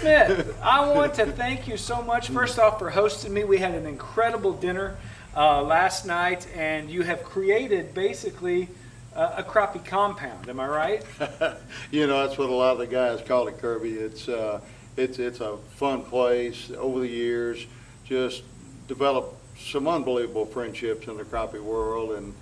Smith, I want to thank you so much, first off, for hosting me. We had an incredible dinner last night, and you have created basically a crappie compound. Am I right? You know, that's what a lot of the guys call it, Kirby. It's a fun place. Over the years, just developed some unbelievable friendships in the crappie world, and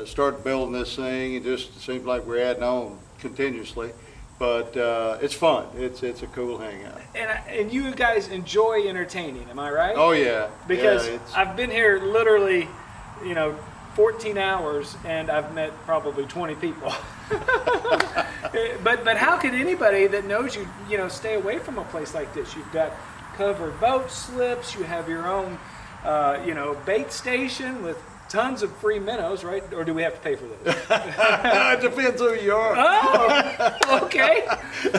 started building this thing. It just seems like we're adding on continuously. But it's fun. It's a cool hangout. And you guys enjoy entertaining, am I right? Oh yeah. Because yeah, I've been here literally, 14 hours, and I've met probably 20 people. but how can anybody that knows you, stay away from a place like this? You've got covered boat slips. You have your own, bait station with tons of free minnows, right? Or do we have to pay for this? It depends who you are. Oh, okay.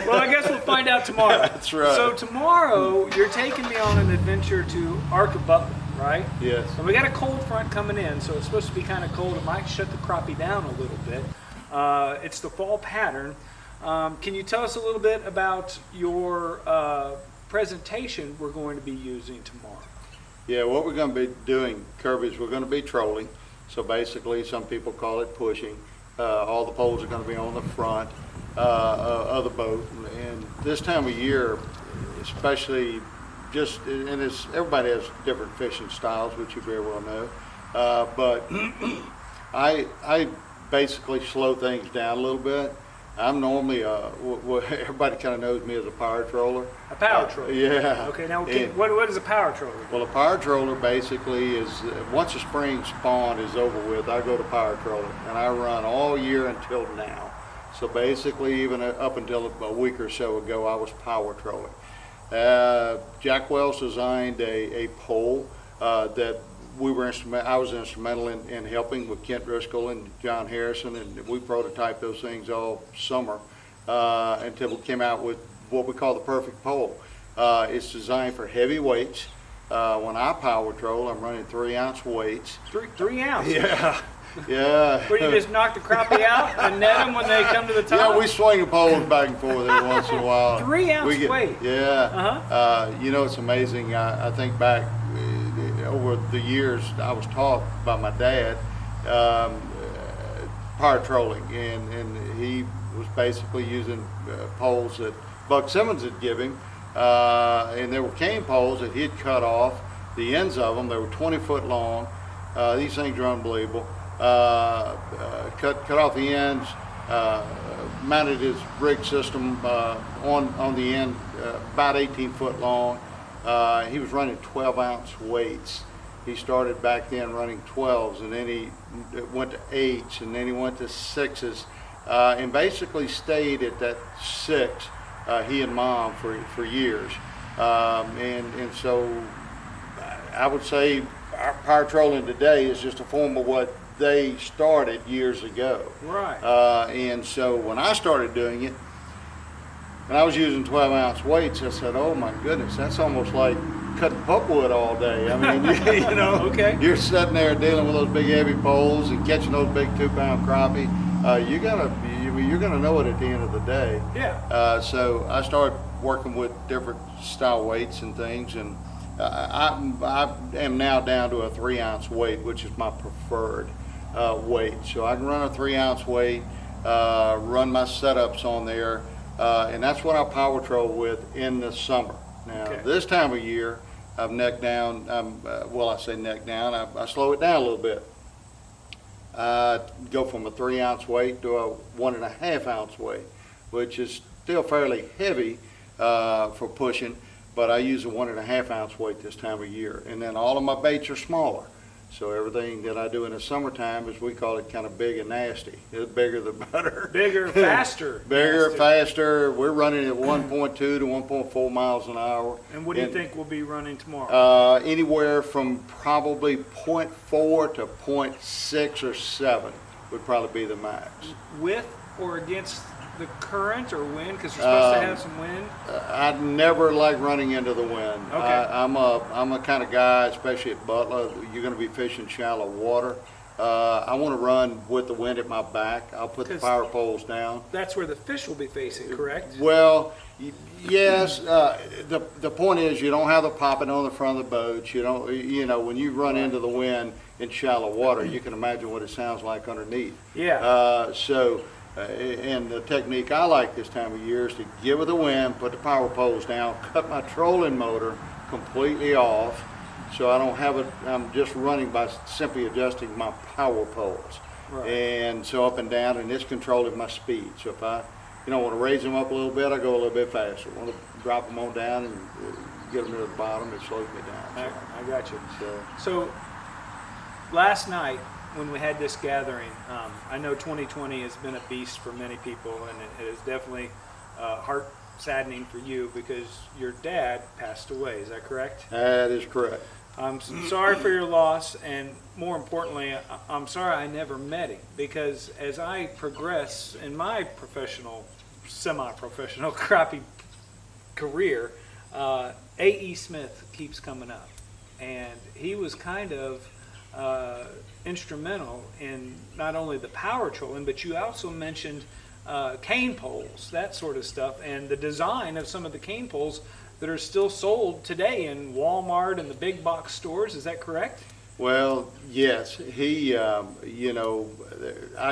Well, I guess we'll find out tomorrow. That's right. So tomorrow, you're taking me on an adventure to Ark of Butler, right? Yes. And we got a cold front coming in, so it's supposed to be kind of cold. It might shut the crappie down a little bit. It's the fall pattern. Can you tell us a little bit about your presentation we're going to be using tomorrow? Yeah, what we're going to be doing, Kirby, is we're going to be trolling. So basically, some people call it pushing. All the poles are going to be on the front of the boat. And this time of year, especially everybody has different fishing styles, which you very well know. But I basically slow things down a little bit. I'm normally, everybody kind of knows me as a power troller. A power troller? Yeah. Okay, now what is a power troller? Well, a power troller basically is, once the spring spawn is over with, I go to power trolling, and I run all year until now. So basically, even up until a week or so ago, I was power trolling. Jack Wells designed a pole that I was instrumental in helping with Kent Driscoll and John Harrison, and we prototyped those things all summer until we came out with what we call the perfect pole. It's designed for heavy weights. When I power troll, I'm running 3-ounce weights. 3 ounces? Yeah. Yeah. Where you just knock the crappie out and net them when they come to the top? Yeah, we swing the poles back and forth every once in a while. 3-ounce weight? Yeah. It's amazing. I think back over the years, I was taught by my dad power trolling, and he was basically using poles that Buck Simmons had given him, and there were cane poles that he'd cut off the ends of them. They were 20 foot long. These things are unbelievable. Cut off the ends, mounted his rig system on the end, about 18 foot long. He was running 12-ounce weights. He started back then running 12s, and then he went to 8s, and then he went to 6s, and basically stayed at that 6, he and Mom, for years. And so I would say our power trolling today is just a form of what they started years ago. Right. And so when I started doing it, and I was using 12-ounce weights, I said, oh my goodness, that's almost like cutting pupwood all day. I mean, okay. You're sitting there dealing with those big heavy poles and catching those big 2-pound crappie. You're gonna know it at the end of the day. Yeah. So I started working with different style weights and things, and I am now down to a 3-ounce weight, which is my preferred weight. So I can run a 3-ounce weight, run my setups on there, and that's what I power troll with in the summer. Now, This time of year, I've neck down. I say neck down. I slow it down a little bit. Go from a 3-ounce weight to a 1.5-ounce weight, which is still fairly heavy for pushing, but I use a 1.5-ounce weight this time of year. And then all of my baits are smaller. So everything that I do in the summertime is, we call it kind of big and nasty. The bigger the better. Bigger, faster. Bigger, faster. We're running at 1.2 to 1.4 miles an hour. And what do you think we'll be running tomorrow? Anywhere from probably 0.4 to 0.6 or 7 would probably be the max. With or against the current or wind? Because you're supposed to have some wind. I never like running into the wind. Okay. I'm a kind of guy, especially at Butler, you're going to be fishing shallow water. I want to run with the wind at my back. I'll put the 'Cause- power poles down. That's where the fish will be facing, correct? Well, yes. The point is, you don't have the popping on the front of the boat. You don't. You know, when you run into the wind in shallow water, you can imagine what it sounds like underneath. Yeah. And the technique I like this time of year is to get with the wind, put the power poles down, cut my trolling motor completely off, so I don't have it. I'm just running by simply adjusting my power poles. Right. And so up and down, and it's controlling my speed. So if I, want to raise them up a little bit, I go a little bit faster. Want to drop them on down and get them to the bottom, it slows me down. I got you. So, So last night when we had this gathering, I know 2020 has been a beast for many people, and it is definitely heart saddening for you because your dad passed away. Is that correct? that is correct. I'm sorry for your loss, and more importantly, I'm sorry I never met him, because as I progress in my professional, semi-professional crappie career, A.E. Smith keeps coming up, and he was kind of instrumental in not only the power trolling, but you also mentioned cane poles, that sort of stuff, and the design of some of the cane poles that are still sold today in Walmart and the big box stores. Is that correct? Well, yes, he, I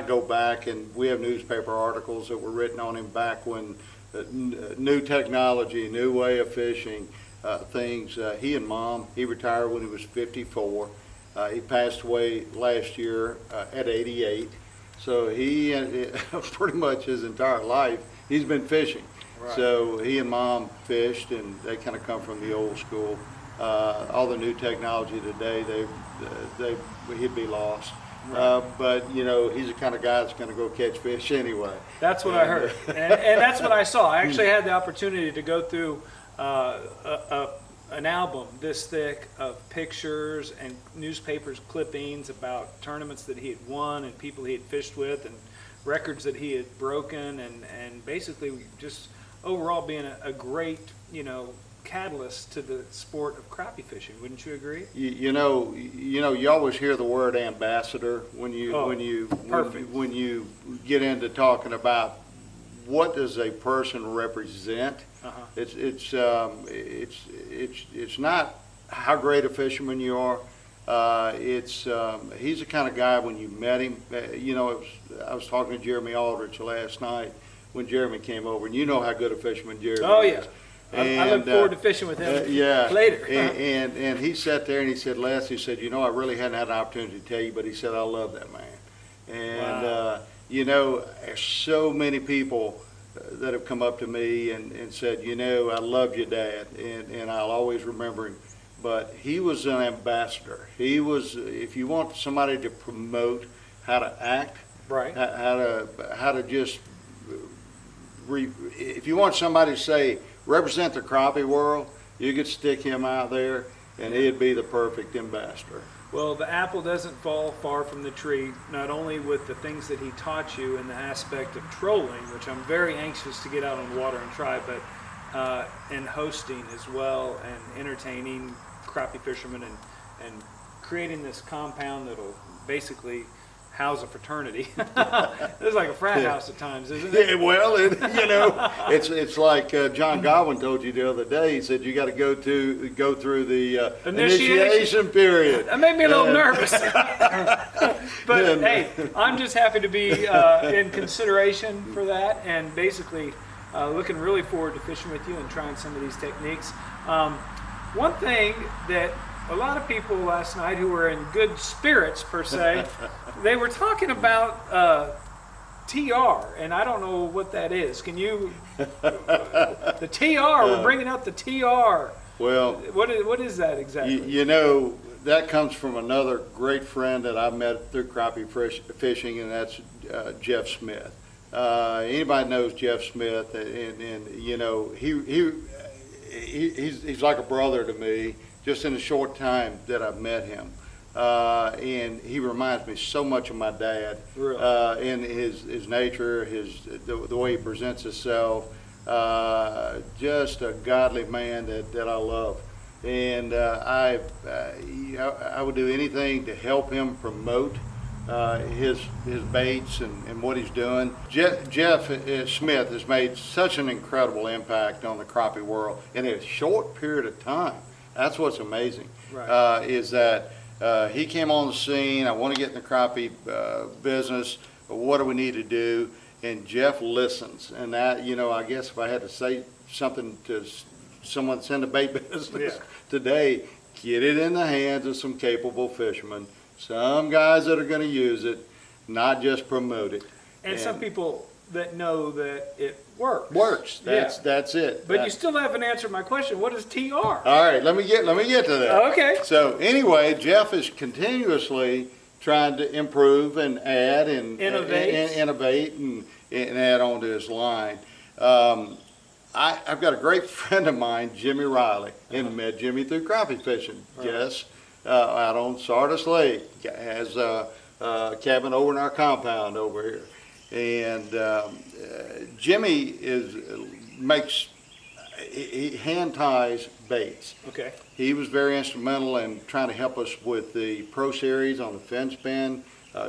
go back and we have newspaper articles that were written on him back when new technology, new way of fishing, things. He and Mom, he retired when he was 54. He passed away last year at 88. So he, pretty much his entire life, he's been fishing. Right. So he and Mom fished, and they kind of come from the old school. All the new technology today, he'd be lost. Right. But he's the kind of guy that's going to go catch fish anyway. That's what I heard, and that's what I saw. I actually had the opportunity to go through an album this thick of pictures and newspapers clippings about tournaments that he had won and people he had fished with and records that he had broken, and basically just overall being a great catalyst to the sport of crappie fishing. Wouldn't you agree? You always hear the word ambassador when you get into talking about what does a person represent. Uh-huh. It's not how great a fisherman you are. He's the kind of guy when you met him. I was talking to Jeremy Aldrich last night when Jeremy came over, and you know how good a fisherman Jeremy Oh is. yeah. I look forward to fishing with him later. and he sat there and he said, Les, he said, I really hadn't had an opportunity to tell you, but he said, I love that man. And, Wow. There's so many people that have come up to me and said, I love your dad, and I'll always remember him. But he was an ambassador. He was, if you want somebody to promote how to act, Right. how to just, if you want somebody to say, represent the crappie world, you could stick him out there and he'd be the perfect ambassador. Well, the apple doesn't fall far from the tree, not only with the things that he taught you in the aspect of trolling, which I'm very anxious to get out on the water and try, but in hosting as well and entertaining crappie fishermen and creating this compound that'll basically house a fraternity. It's like a frat house at times, isn't it? Yeah, well, it's like John Godwin told you the other day. He said you got to go through the initiation period. That made me a little nervous. But hey, I'm just happy to be in consideration for that, and basically looking really forward to fishing with you and trying some of these techniques. One thing that a lot of people last night who were in good spirits, per se, they were talking about TR, and I don't know what that is. Can you, the TR, we're bringing out the TR. Well, what is that exactly? That comes from another great friend that I met through crappie fishing, and that's Jeff Smith. Anybody knows Jeff Smith, and he's like a brother to me, just in the short time that I've met him. And he reminds me so much of my dad. Really? In his nature, the way he presents himself. Just a godly man that I love. And I would do anything to help him promote his baits and what he's doing. Jeff Smith has made such an incredible impact on the crappie world in a short period of time. That's what's amazing. Right. Is that he came on the scene. I want to get in the crappie business. But what do we need to do? And Jeff listens. And that, I guess if I had to say something to someone that's in the bait business today, get it in the hands of some capable fishermen, some guys that are going to use it, not just promote it. And some people that know that it works. That's it. But you still haven't answered my question. What is TR? All right, let me get to that. Okay. So anyway, Jeff is continuously trying to improve and add and innovate and add on to his line. I've got a great friend of mine, Jimmy Riley, and met Jimmy through crappie fishing. Yes, out on Sardis Lake, has a cabin over in our compound over here, and Jimmy he hand ties baits. Okay. He was very instrumental in trying to help us with the Pro Series on the fin spin,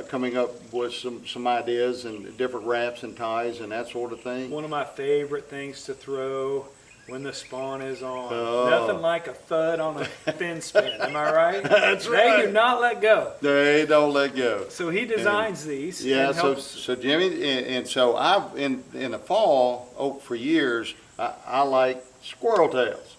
coming up with some ideas and different wraps and ties and that sort of thing. One of my favorite things to throw when the spawn is on. Oh. Nothing like a thud on a fin spin. Am I right? That's right. They do not let go. They don't let go. So he designs these. Yeah. And helps. So Jimmy, and so I've in the fall for years. I like squirrel tails.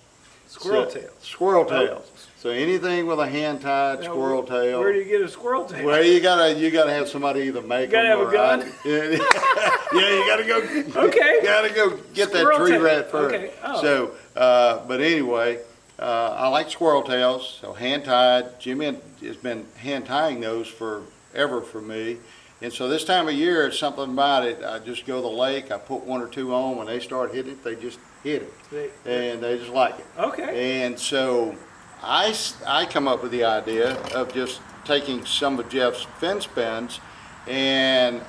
Squirrel tails. Squirrel tails. So anything with a hand-tied squirrel tail. Where do you get a squirrel tail? Well, you gotta have somebody either make them. You gotta have a gun. Yeah, you gotta go. Okay. You gotta go get Squirrel that tree tail. rat first. Okay. Oh. So, but anyway, I like squirrel tails. So hand-tied. Jimmy has been hand-tying those forever for me. And so this time of year, it's something about it. I just go to the lake. I put one or two on. When they start hitting it, they just hit it, and they just like it. Okay. And so I come up with the idea of just taking some of Jeff's fin spins and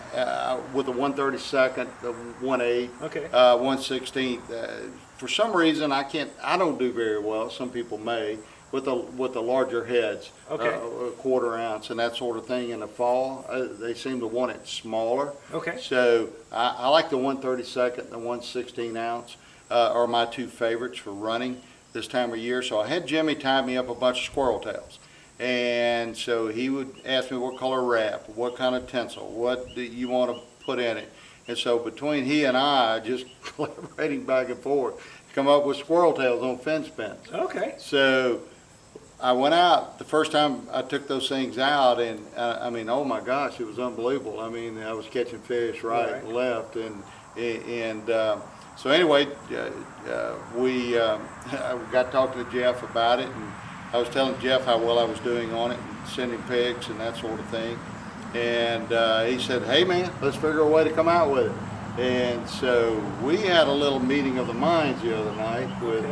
with a 1/32, the 1/8, Okay. 1/16. For some reason, I don't do very well. Some people may with the larger heads, Okay. a 1/4 ounce and that sort of thing. In the fall, they seem to want it smaller. Okay. So I like the 1/32 and the 1/16 ounce are my two favorites for running this time of year. So I had Jimmy tie me up a bunch of squirrel tails. And so he would ask me what color wrap, what kind of tinsel, what do you want to put in it. And so between he and I, just collaborating back and forth, come up with squirrel tails on fin spins. Okay. So I went out the first time I took those things out, and I mean, oh my gosh, it was unbelievable. I mean, I was catching fish right and left, and so anyway, we I got talking to Jeff about it, and I was telling Jeff how well I was doing on it, and sending pics and that sort of thing. And he said, "Hey man, let's figure a way to come out with it." And so we had a little meeting of the minds the other night with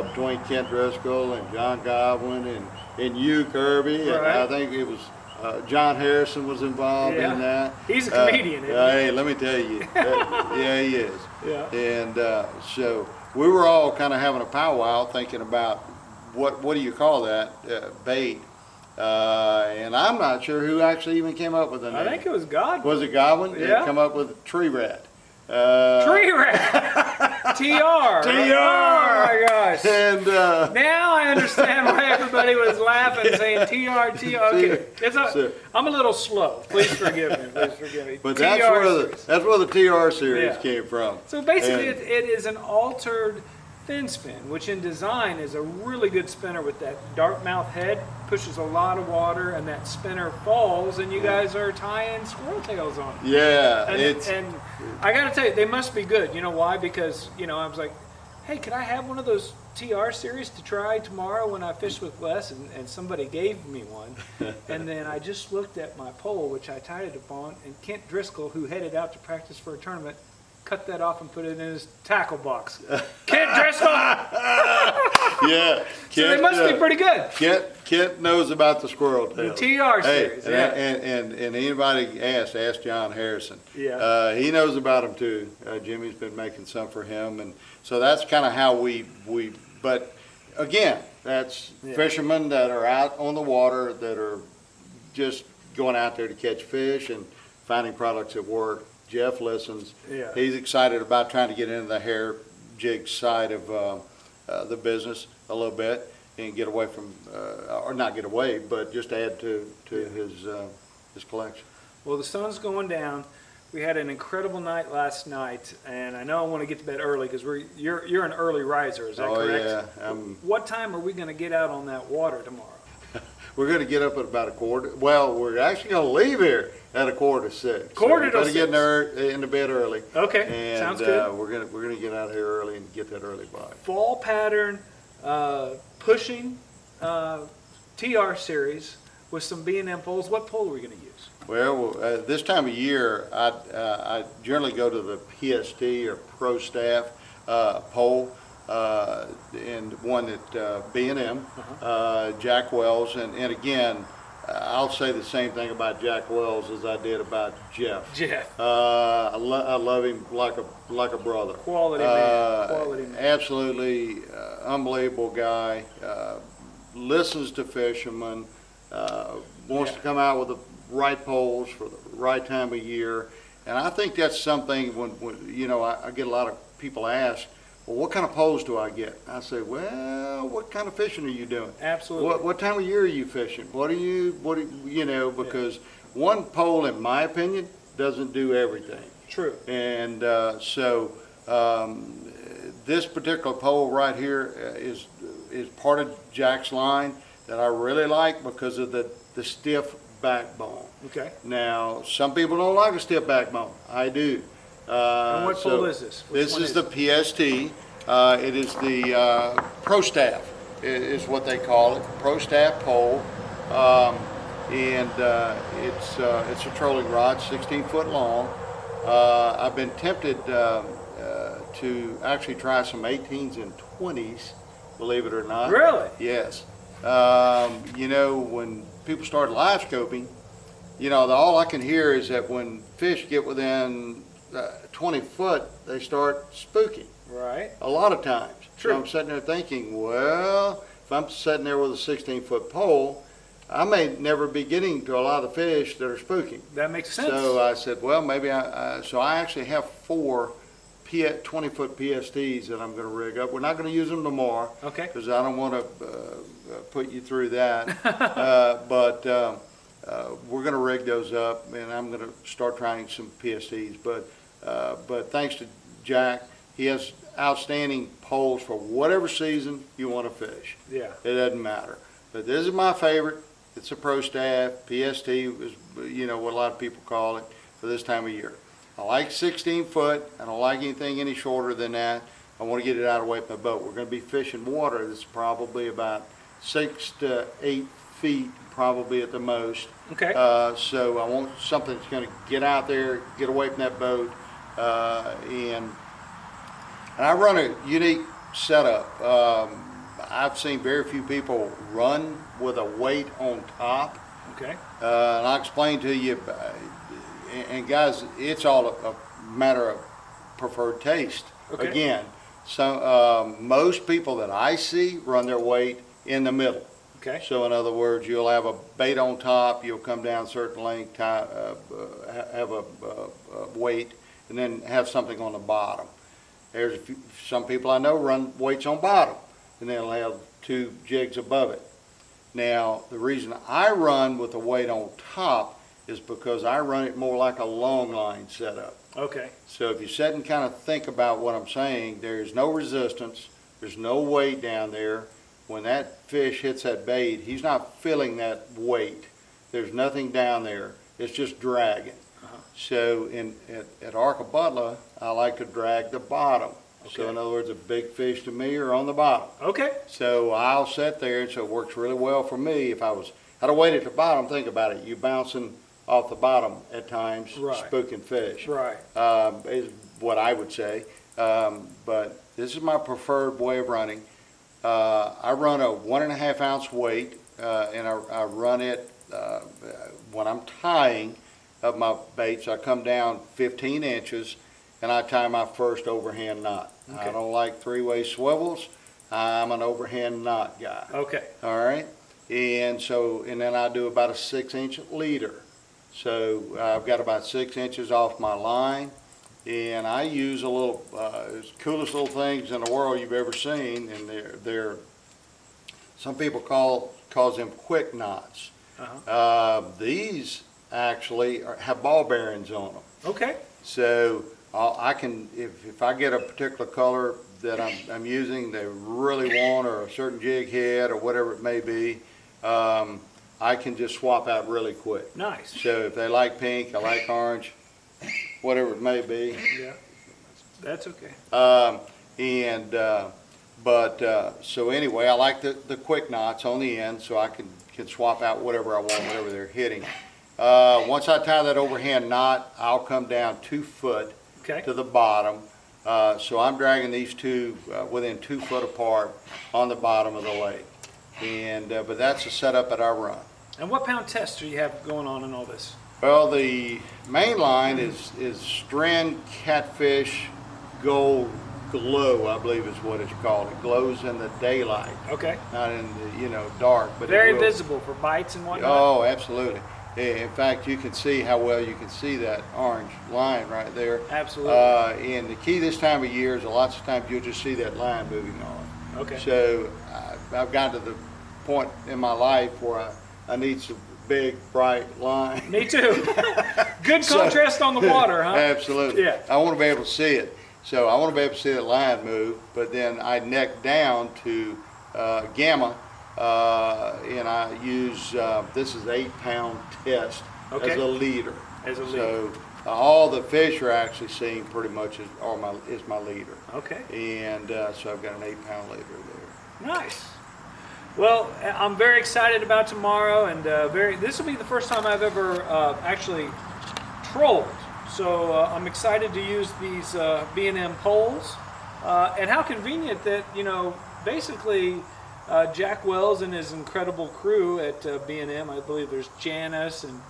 between Kent Driscoll and John Godwin and you, Kirby. And I think it was John Harrison was involved in that. He's a comedian, isn't he? Hey, let me tell you. Yeah, he is. Yeah. And so we were all kind of having a powwow thinking about what do you call that, bait. And I'm not sure who actually even came up with the name. I think it was Godwin. Was it Godwin? Yeah. It come up with tree rat. Tree rat. TR. TR. Oh my gosh. And now I understand why everybody was laughing, saying TR. Okay, I'm a little slow. Please forgive me. Please forgive me. but TR that's where the TR series Yeah. came from. So basically, it is an altered fin spin, which in design is a really good spinner with that dark mouth head, pushes a lot of water, and that spinner falls, and you guys are tying squirrel tails on it. Yeah, And I got to tell you, they must be good. You know why? Because, I was like, hey, could I have one of those TR series to try tomorrow when I fish with Les? And somebody gave me one. And then I just looked at my pole, which I tied it upon, and Kent Driscoll, who headed out to practice for a tournament, cut that off and put it in his tackle box. Kent Driscoll! Yeah. So they must be pretty good. Kent knows about the squirrel tail. The TR series, and anybody ask John Harrison. Yeah. He knows about them too. Jimmy's been making some for him, and so that's kind of how we. But again, that's fishermen that are out on the water that are just going out there to catch fish and finding products that work. Jeff listens. Yeah. He's excited about trying to get into the hair jig side of the business a little bit and get away from, or not get away, but just add to his collection. Well, the sun's going down. We had an incredible night last night, and I know I want to get to bed early because you're an early riser. Is that correct? Yeah. What time are we going to get out on that water tomorrow? We're going to get up at about 1:15. Well, we're actually going to leave here at 5:45. Quarter to six. Get in the bed early. Okay, and, sounds good. We're going to get out here early and get that early bite. Fall pattern pushing TR series with some B&M poles. What pole are we going to use? Well, this time of year, I generally go to the PST or Pro Staff pole, and one that B&M, Jack Wells, and again, I'll say the same thing about Jack Wells as I did about Jeff. I love him like a brother. Quality man. Quality man. Absolutely unbelievable guy. Listens to fishermen. Wants to come out with the right poles for the right time of year, and I think that's something when you know I get a lot of people ask, well, what kind of poles do I get? I say, well, what kind of fishing are you doing? Absolutely. What time of year are you fishing? What do you know? Because one pole, in my opinion, doesn't do everything. True. And so this particular pole right here is part of Jack's line that I really like because of the stiff backbone. Okay. Now, some people don't like a stiff backbone. I do. And what pole is this? This is the PST. It is the Pro Staff is what they call it, Pro Staff pole. And it's a trolling rod, 16 foot long. I've been tempted to actually try some 18s and 20s, believe it or not. Really? Yes. You know, when people start live scoping, you know, all I can hear is that when fish get within 20 foot, they start spooking. Right. A lot of times. True. So I'm sitting there thinking, well, if I'm sitting there with a 16-foot pole, I may never be getting to a lot of the fish that are spooking. That makes sense. So I said, well, maybe so I actually have 4 20-foot PSTs that I'm going to rig up. We're not going to use them tomorrow. Okay. Because I don't want to put you through that. But we're going to rig those up, and I'm going to start trying some PSTs. But thanks to Jack, he has outstanding poles for whatever season you want to fish. Yeah. It doesn't matter. But this is my favorite. It's a Pro Staff. PST is, you know, what a lot of people call it for this time of year. I like 16 foot. I don't like anything any shorter than that. I want to get it out of the way of my boat. We're going to be fishing water that's probably about 6 to 8 feet, probably at the most. Okay. So I want something that's going to get out there, get away from that boat, and I run a unique setup. I've seen very few people run with a weight on top. Okay. And I'll explain to you, and guys, it's all a matter of preferred taste. Okay. Again, so most people that I see run their weight in the middle. Okay. So in other words, you'll have a bait on top, you'll come down a certain length, have a weight, and then have something on the bottom. There's some people I know run weights on bottom, and they'll have 2 jigs above it. Now, the reason I run with a weight on top is because I run it more like a long line setup. Okay. So if you sit and kind of think about what I'm saying, there's no resistance, there's no weight down there. When that fish hits that bait, he's not feeling that weight. There's nothing down there. It's just dragging. So at Arcabutla, I like to drag the bottom. Okay. So in other words, a big fish to me are on the bottom. Okay. So I'll sit there, and so it works really well for me. If I had a weight at the bottom, think about it. You bouncing off the bottom at times, right, spooking fish. Right. Is what I would say. But this is my preferred way of running. I run a 1.5 ounce weight, and I run it when I'm tying up my baits. I come down 15 inches, and I tie my first overhand knot. Okay. I don't like 3-way swivels. I'm an overhand knot guy. Okay. All right. And then I do about a 6-inch leader. So I've got about 6 inches off my line, and I use a little, coolest little things in the world you've ever seen, and they're some people calls them quick knots. These actually have ball bearings on them. Okay. So I can, if I get a particular color that I'm using, they really want, or a certain jig head or whatever it may be, I can just swap out really quick. Nice. So if they like pink, I like orange, whatever it may be. Yeah, that's okay. So anyway, I like the quick knots on the end, so I can swap out whatever I want, whatever they're hitting. Once I tie that overhand knot, I'll come down 2 foot to the bottom. So I'm dragging these two within 2 foot apart on the bottom of the lake. And but that's the setup that I run. And what pound test do you have going on in all this? Well, the main line is Strand Catfish Gold Glow, I believe is what it's called. It glows in the daylight. Okay. Not in the dark, but very visible for bites and whatnot. Oh, absolutely. In fact, you can see how well you can see that orange line right there. Absolutely. And the key this time of year is lots of times you'll just see that line moving on. Okay. So I've gotten to the point in my life where I need some big, bright line. Me too. Good contrast on the water, huh? Absolutely. Yeah. I want to be able to see it. So I want to be able to see the line move, but then I neck down to gamma, and I use, this is 8-pound test as a leader. As a leader. So all the fish are actually seen pretty much is my leader. Okay. And so I've got an 8-pound leader there. Nice. Well, I'm very excited about tomorrow, and this will be the first time I've ever actually trolled. So I'm excited to use these B&M poles, and how convenient that, basically Jack Wells and his incredible crew at B&M, I believe there's Janice and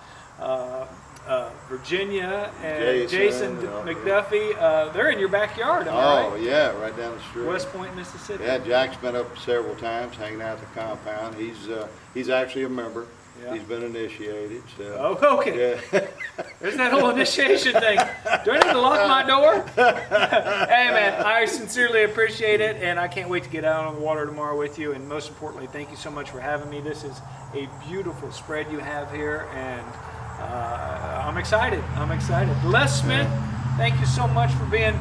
Virginia and Jason McDuffie, they're in your backyard, am I right? Oh, yeah, right down the street. West Point, Mississippi. Yeah, Jack's been up several times hanging out at the compound. He's actually a member. Yeah. He's been initiated. So. Oh, okay. Yeah. There's that whole initiation thing. Do I need to lock my door? Hey, man, I sincerely appreciate it, and I can't wait to get out on the water tomorrow with you. And most importantly, thank you so much for having me. This is a beautiful spread you have here, and I'm excited. Les Smith, thank you so much for being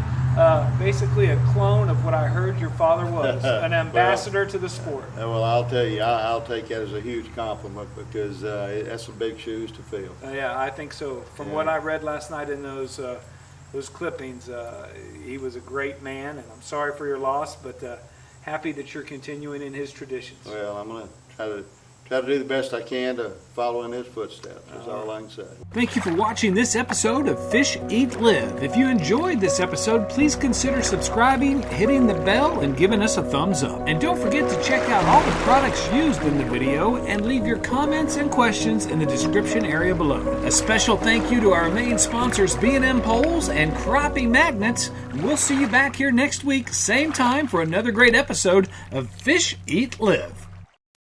basically a clone of what I heard your father was, an ambassador to the sport. Well, I'll tell you, I'll take that as a huge compliment because that's some big shoes to fill. Yeah, I think so. From what I read last night in those clippings, he was a great man, and I'm sorry for your loss, but happy that you're continuing in his traditions. Well, I'm going to try to do the best I can to follow in his footsteps. That's all I can say. Thank you for watching this episode of Fish Eat Live. If you enjoyed this episode, please consider subscribing, hitting the bell, and giving us a thumbs up. And don't forget to check out all the products used in the video and leave your comments and questions in the description area below. A special thank you to our main sponsors, B&M Poles and Crappie Magnets. We'll see you back here next week, same time, for another great episode of Fish Eat Live.